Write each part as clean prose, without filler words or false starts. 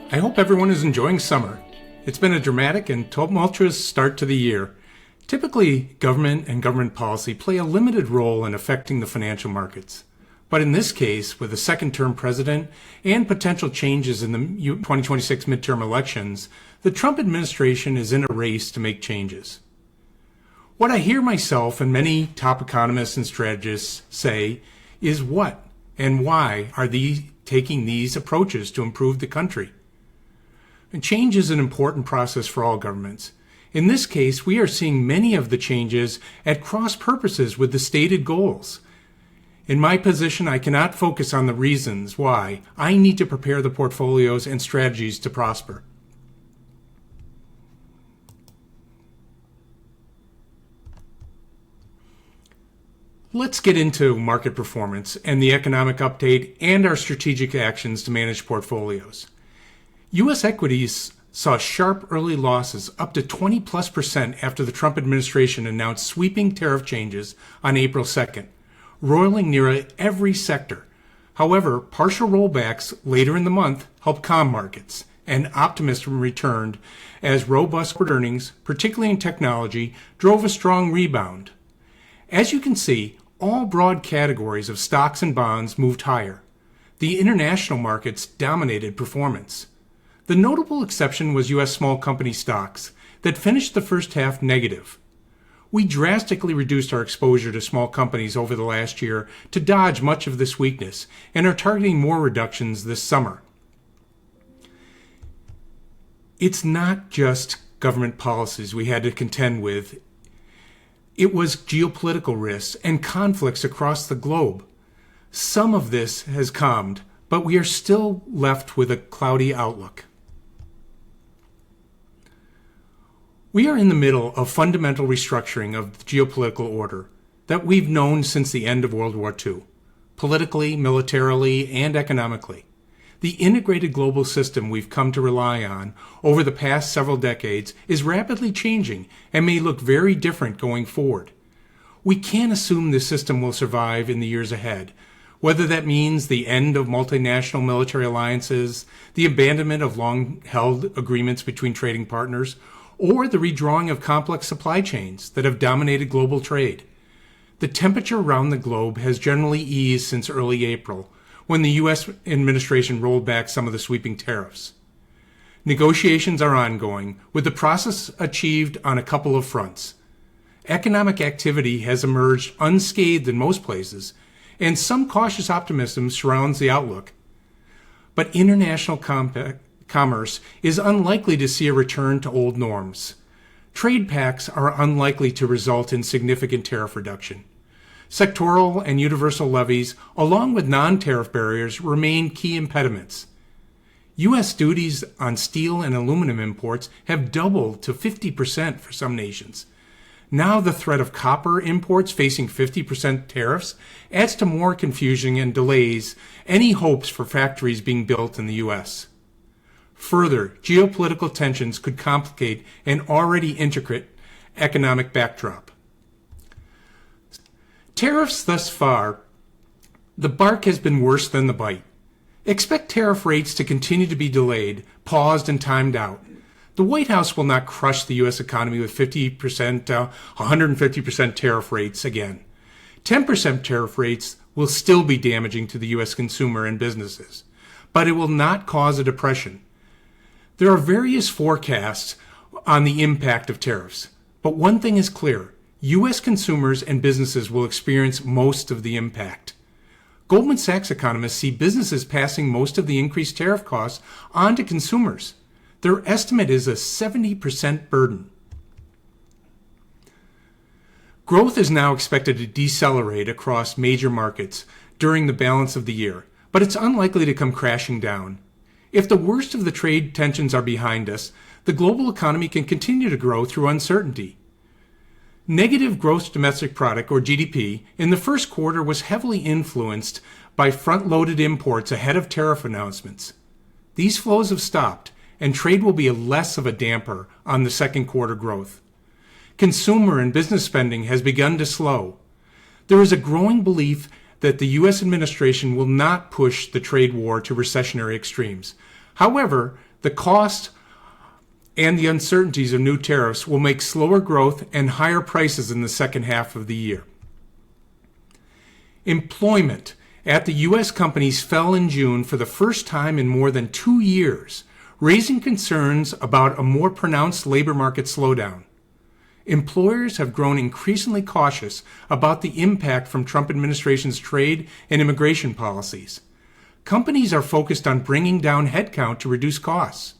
I hope everyone is enjoying summer. It's been a dramatic and tumultuous start to the year. Typically, government and government policy play a limited role in affecting the financial markets. But in this case, with a second-term president and potential changes in the 2026 midterm elections, the Trump administration is in a race to make changes. What I hear myself and many top economists and strategists say is what and why are they taking these approaches to improve the country? And change is an important process for all governments. In this case, we are seeing many of the changes at cross purposes with the stated goals. In my position, I cannot focus on the reasons why. I need to prepare the portfolios and strategies to prosper. Let's get into market performance and the economic update and our strategic actions to manage portfolios. U.S. equities saw sharp early losses up to 20+% after the Trump administration announced sweeping tariff changes on April 2nd, roiling nearly every sector. However, partial rollbacks later in the month helped calm markets, and optimism returned as robust earnings, particularly in technology, drove a strong rebound. As you can see, all broad categories of stocks and bonds moved higher. The international markets dominated performance. The notable exception was U.S. small company stocks that finished the first half negative. We drastically reduced our exposure to small companies over the last year to dodge much of this weakness and are targeting more reductions this summer. It's not just government policies we had to contend with. It was geopolitical risks and conflicts across the globe. Some of this has calmed, but we are still left with a cloudy outlook. We are in the middle of fundamental restructuring of the geopolitical order that we've known since the end of World War II, politically, militarily, and economically. The integrated global system we've come to rely on over the past several decades is rapidly changing and may look very different going forward. We can't assume this system will survive in the years ahead, whether that means the end of multinational military alliances, the abandonment of long-held agreements between trading partners, or the redrawing of complex supply chains that have dominated global trade. The temperature around the globe has generally eased since early April, when the U.S. administration rolled back some of the sweeping tariffs. Negotiations are ongoing, with the process achieved on a couple of fronts. Economic activity has emerged unscathed in most places, and some cautious optimism surrounds the outlook. But international commerce is unlikely to see a return to old norms. Trade pacts are unlikely to result in significant tariff reduction. Sectoral and universal levies, along with non-tariff barriers, remain key impediments. U.S. duties on steel and aluminum imports have doubled to 50% for some nations. Now the threat of copper imports facing 50% tariffs adds to more confusion and delays any hopes for factories being built in the U.S. Further, geopolitical tensions could complicate an already intricate economic backdrop. Tariffs thus far, the bark has been worse than the bite. Expect tariff rates to continue to be delayed, paused, and timed out. The White House will not crush the U.S. economy with 50%, 150% tariff rates again. 10% tariff rates will still be damaging to the U.S. consumer and businesses, but it will not cause a depression. There are various forecasts on the impact of tariffs, but one thing is clear. U.S. consumers and businesses will experience most of the impact. Goldman Sachs economists see businesses passing most of the increased tariff costs on to consumers. Their estimate is a 70% burden. Growth is now expected to decelerate across major markets during the balance of the year, but it's unlikely to come crashing down. If the worst of the trade tensions are behind us, the global economy can continue to grow through uncertainty. Negative gross domestic product, or GDP, in the first quarter was heavily influenced by front-loaded imports ahead of tariff announcements. These flows have stopped, and trade will be less of a damper on the second quarter growth. Consumer and business spending has begun to slow. There is a growing belief that the U.S. administration will not push the trade war to recessionary extremes. However, the The cost and the uncertainties of new tariffs will make slower growth and higher prices in the second half of the year. Employment at the U.S. companies fell in June for the first time in more than 2 years, raising concerns about a more pronounced labor market slowdown. Employers have grown increasingly cautious about the impact from Trump administration's trade and immigration policies. Companies are focused on bringing down headcount to reduce costs.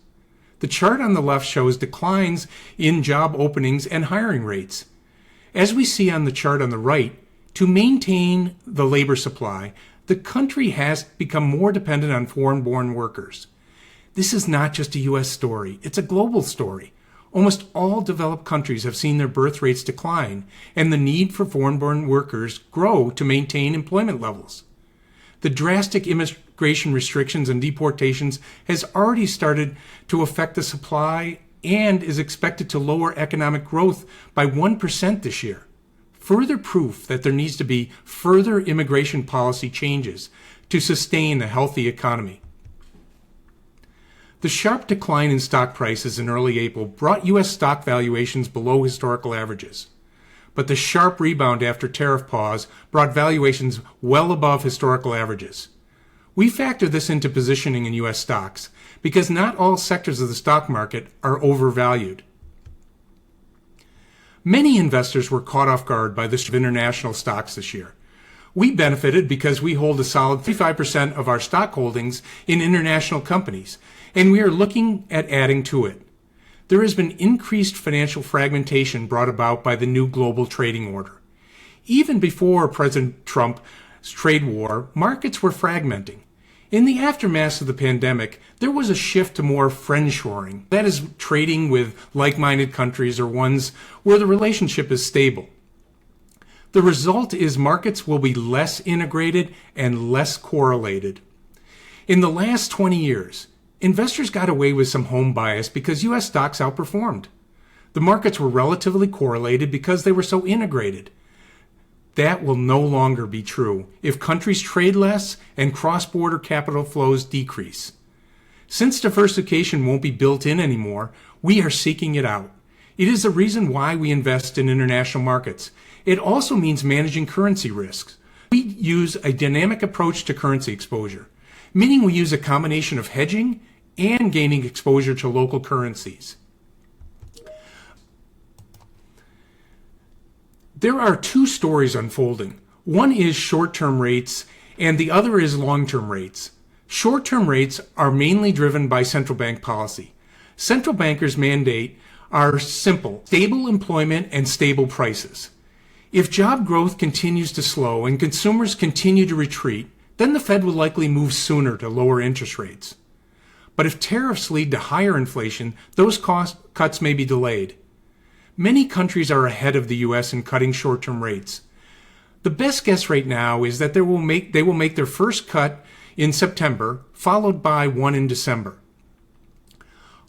The chart on the left shows declines in job openings and hiring rates. As we see on the chart on the right, to maintain the labor supply, the country has become more dependent on foreign-born workers. This is not just a U.S. story, it's a global story. Almost all developed countries have seen their birth rates decline and the need for foreign-born workers grow to maintain employment levels. The drastic immigration restrictions and deportations has already started to affect the supply and is expected to lower economic growth by 1% this year. Further proof that there needs to be further immigration policy changes to sustain a healthy economy. The sharp decline in stock prices in early April brought U.S. stock valuations below historical averages. But the sharp rebound after tariff pause brought valuations well above historical averages. We factor this into positioning in U.S. stocks because not all sectors of the stock market are overvalued. Many investors were caught off guard by the shift of international stocks this year. We benefited because we hold a solid 35% of our stock holdings in international companies, and we are looking at adding to it. There has been increased financial fragmentation brought about by the new global trading order. Even before President Trump's trade war, markets were fragmenting. In the aftermath of the pandemic, there was a shift to more friendshoring, that is, trading with like-minded countries or ones where the relationship is stable. The result is markets will be less integrated and less correlated. In the last 20 years, investors got away with some home bias because U.S. stocks outperformed. The markets were relatively correlated because they were so integrated. That will no longer be true if countries trade less and cross-border capital flows decrease. Since diversification won't be built in anymore, we are seeking it out. It is the reason why we invest in international markets. It also means managing currency risks. We use a dynamic approach to currency exposure, meaning we use a combination of hedging and gaining exposure to local currencies. There are two stories unfolding. One is short-term rates, and the other is long-term rates. Short-term rates are mainly driven by central bank policy. Central bankers' mandate are simple: stable employment and stable prices. If job growth continues to slow and consumers continue to retreat, then the Fed will likely move sooner to lower interest rates. But if tariffs lead to higher inflation, those cost cuts may be delayed. Many countries are ahead of the U.S. in cutting short-term rates. The best guess right now is that they will make their first cut in September, followed by one in December.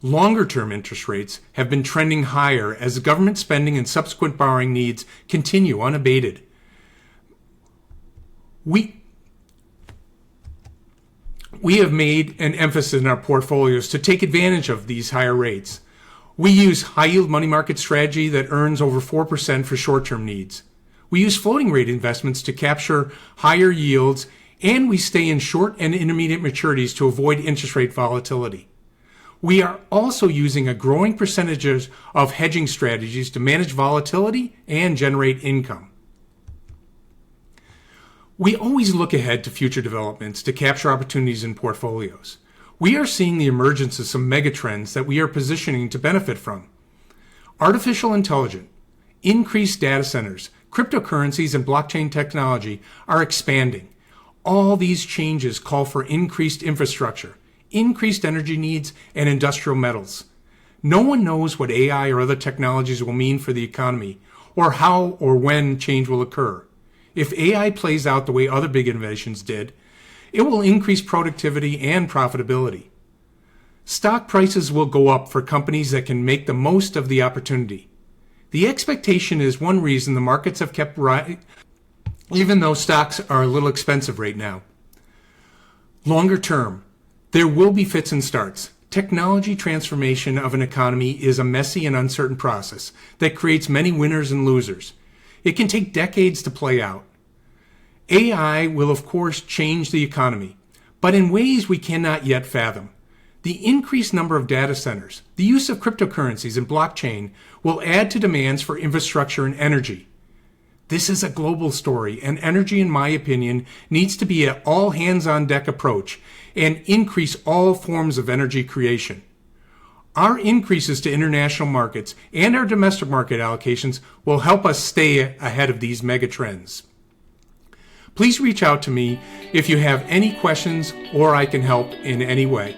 Longer-term interest rates have been trending higher as government spending and subsequent borrowing needs continue unabated. We have made an emphasis in our portfolios to take advantage of these higher rates. We use high-yield money market strategy that earns over 4% for short-term needs. We use floating rate investments to capture higher yields, and we stay in short and intermediate maturities to avoid interest rate volatility. We are also using a growing percentage of hedging strategies to manage volatility and generate income. We always look ahead to future developments to capture opportunities in portfolios. We are seeing the emergence of some megatrends that we are positioning to benefit from. Artificial intelligence, increased data centers, cryptocurrencies, and blockchain technology are expanding. All these changes call for increased infrastructure, increased energy needs, and industrial metals. No one knows what AI or other technologies will mean for the economy, or how or when change will occur. If AI plays out the way other big innovations did, it will increase productivity and profitability. Stock prices will go up for companies that can make the most of the opportunity. The expectation is one reason the markets have kept rising, even though stocks are a little expensive right now. Longer term, there will be fits and starts. Technology transformation of an economy is a messy and uncertain process that creates many winners and losers. It can take decades to play out. AI will of course change the economy, but in ways we cannot yet fathom. The increased number of data centers, the use of cryptocurrencies and blockchain will add to demands for infrastructure and energy. This is a global story, and energy, in my opinion, needs to be an all-hands-on-deck approach and increase all forms of energy creation. Our increases to international markets and our domestic market allocations will help us stay ahead of these megatrends. Please reach out to me if you have any questions or I can help in any way.